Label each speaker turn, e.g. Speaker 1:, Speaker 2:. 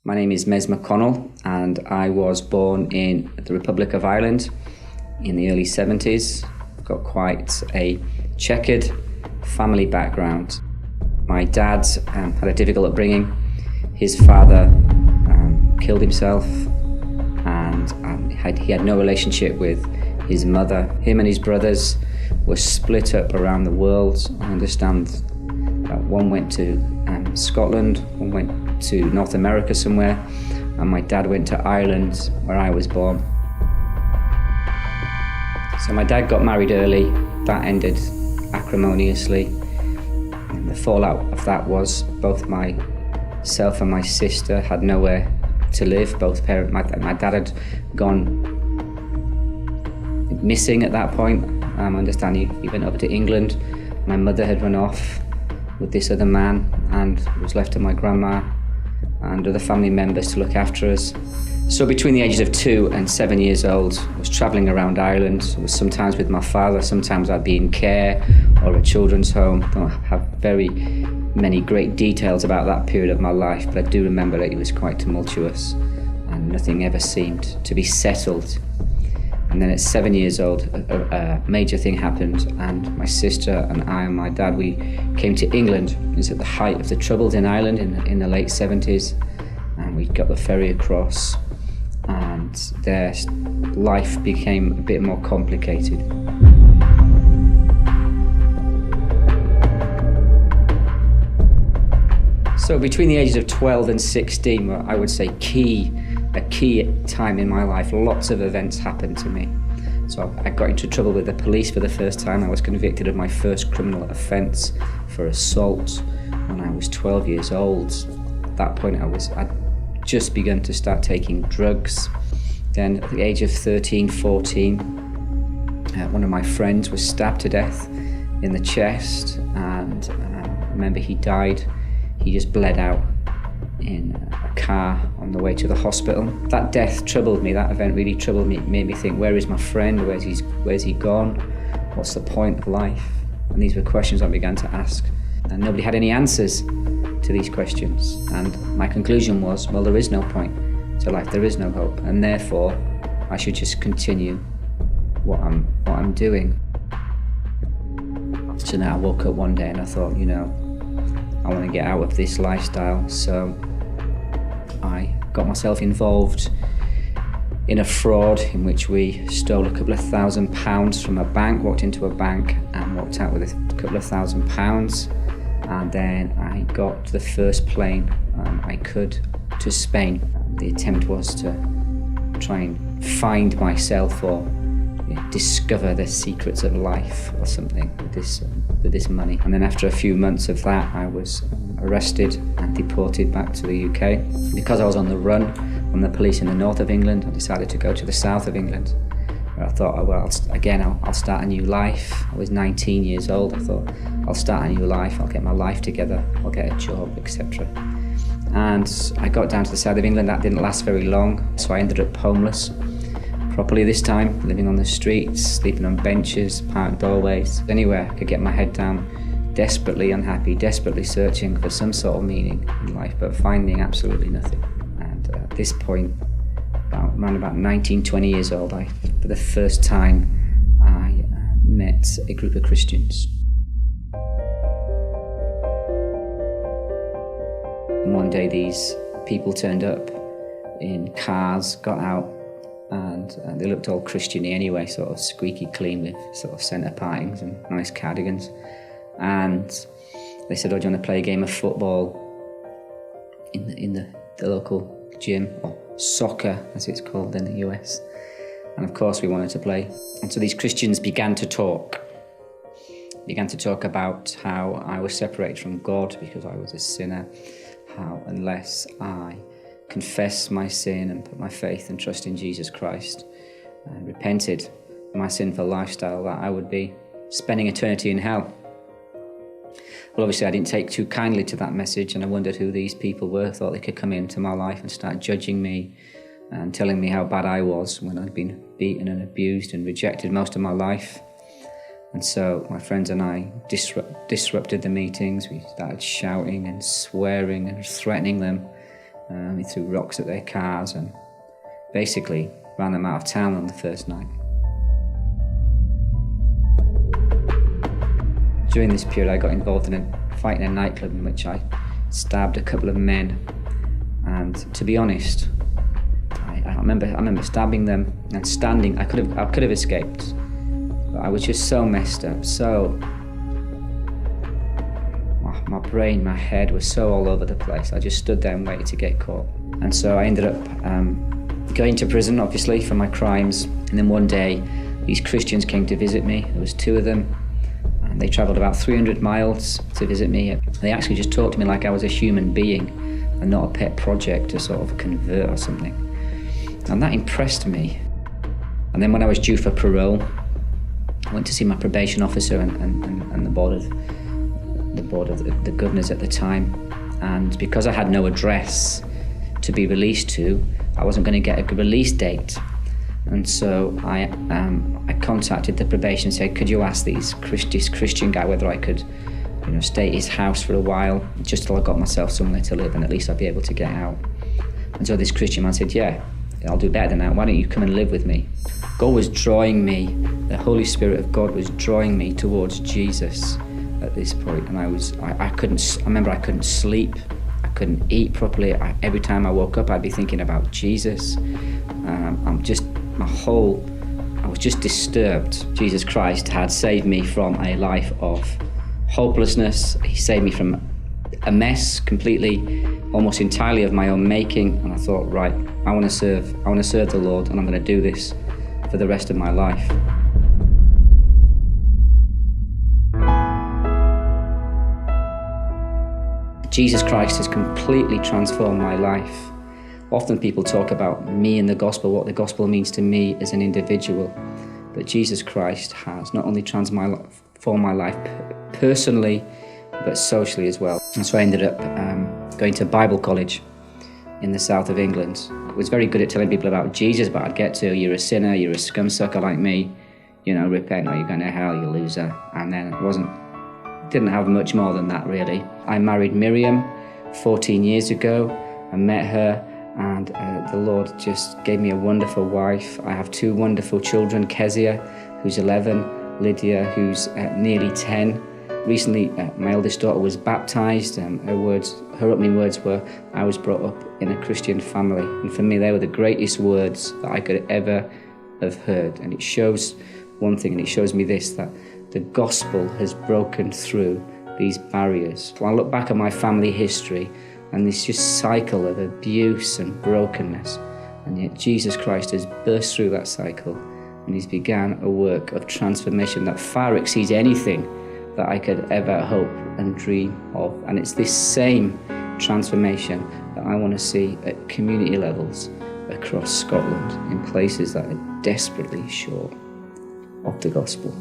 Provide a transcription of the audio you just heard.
Speaker 1: My name is Mez and I was born in the Republic of Ireland in the early 70s. I've got quite a checkered family background. My dad had a difficult upbringing. His father killed himself and he had no relationship with his mother. Him and his brothers were split up around the world. I understand one went to Scotland, one went to North America somewhere, and my dad went to Ireland, where I was born. So my dad got married early. That ended acrimoniously. And the fallout of that was both myself and my sister had nowhere to live. My dad had gone missing at that point. I understand he went up to England. My mother had run off with this other man and was left to my grandma and other family members to look after us. So between the ages of 2 and 7 years old, I was travelling around Ireland. I was sometimes with my father, sometimes I'd be in care or a children's home. I don't have very many great details about that period of my life, but I do remember that it was quite tumultuous and nothing ever seemed to be settled. And then at 7 years old, a major thing happened, and my sister and I and my dad, we came to England. It was at the height of the Troubles in Ireland in the late 70s, and we got the ferry across, and their life became a bit more complicated. So between the ages of 12 and 16, I would say a key time in my life, lots of events happened to me. So I got into trouble with the police for the first time. I was convicted of my first criminal offence for assault when I was 12 years old. At that point I'd just begun to start taking drugs. Then at the age of 13, 14, one of my friends was stabbed to death in the chest, and I remember he died. He just bled out in a car on the way to the hospital. That death troubled me. That event really troubled me. It made me think, where is my friend? Where's he gone? What's the point of life? And these were questions I began to ask. And nobody had any answers to these questions. And my conclusion was, well, there is no point to life. There is no hope. And therefore, I should just continue what I'm doing. So now I woke up one day and I thought, I want to get out of this lifestyle. So I got myself involved in a fraud in which we stole a couple of £1,000 from a bank, walked into a bank and walked out with a couple of £1,000. And then I got the first plane I could to Spain. The attempt was to try and find myself or discover the secrets of life or something with this money. And then after a few months of that, I was arrested and deported back to the UK. Because I was on the run from the police in the north of England, I decided to go to the south of England, where I thought, I'll start a new life. I was 19 years old. I thought, I'll start a new life, I'll get my life together, I'll get a job, etc. And I got down to the south of England. That didn't last very long, so I ended up homeless. Properly this time, living on the streets, sleeping on benches, parked doorways, anywhere I could get my head down, desperately unhappy, desperately searching for some sort of meaning in life, but finding absolutely nothing. And at this point, around about 19, 20 years old, for the first time, I met a group of Christians. And one day these people turned up in cars, got out, and they looked all Christian-y anyway, sort of squeaky clean with sort of centre partings and nice cardigans. And they said, do you want to play a game of football in the local gym, or soccer as it's called in the US? And of course we wanted to play. And so these Christians began to talk about how I was separated from God because I was a sinner, how unless I confessed my sin and put my faith and trust in Jesus Christ and repented of my sinful lifestyle, that I would be spending eternity in hell. Well, obviously I didn't take too kindly to that message, and I wondered who these people were. Thought they could come into my life and start judging me and telling me how bad I was when I'd been beaten and abused and rejected most of my life. And so my friends and I disrupted the meetings. We started shouting and swearing and threatening them He threw rocks at their cars and basically ran them out of town on the first night. During this period, I got involved in a fight in a nightclub in which I stabbed a couple of men. And to be honest, I remember stabbing them and standing. I could have escaped, but I was just so messed up. My brain, my head was so all over the place. I just stood there and waited to get caught. And so I ended up going to prison, obviously, for my crimes. And then one day, these Christians came to visit me. There was 2 of them. And they travelled about 300 miles to visit me. They actually just talked to me like I was a human being and not a pet project to sort of convert or something. And that impressed me. And then when I was due for parole, I went to see my probation officer and the board of the governors at the time. And because I had no address to be released to, I wasn't going to get a release date. And so I contacted the probation and said, could you ask this Christian guy whether I could, stay at his house for a while, just till I got myself somewhere to live and at least I'd be able to get out. And so this Christian man said, yeah, I'll do better than that. Why don't you come and live with me? God was drawing me, the Holy Spirit of God was drawing me towards Jesus at this point. And I remember I couldn't sleep, I couldn't eat properly. Every time I woke up, I'd be thinking about Jesus. I was just disturbed. Jesus Christ had saved me from a life of hopelessness. He saved me from a mess completely, almost entirely of my own making. And I thought, right, I want to serve the Lord, and I'm going to do this for the rest of my life. Jesus Christ has completely transformed my life. Often people talk about me and the gospel, what the gospel means to me as an individual. But Jesus Christ has not only transformed my life personally, but socially as well. And so I ended up going to Bible college in the south of England. I was very good at telling people about Jesus, but I'd get to, you're a sinner, you're a scumsucker like me, repent or you're going to hell, you loser. And then didn't have much more than that, really. I married Miriam 14 years ago. I met her, and the Lord just gave me a wonderful wife. I have 2 wonderful children, Kezia, who's 11, Lydia, who's nearly 10. Recently, my eldest daughter was baptized. Her opening words were, I was brought up in a Christian family. And for me, they were the greatest words that I could ever have heard. And it shows one thing, and it shows me this, that the gospel has broken through these barriers. When I look back at my family history and this just cycle of abuse and brokenness, and yet Jesus Christ has burst through that cycle and he's began a work of transformation that far exceeds anything that I could ever hope and dream of. And it's this same transformation that I want to see at community levels across Scotland, in places that are desperately short of the gospel.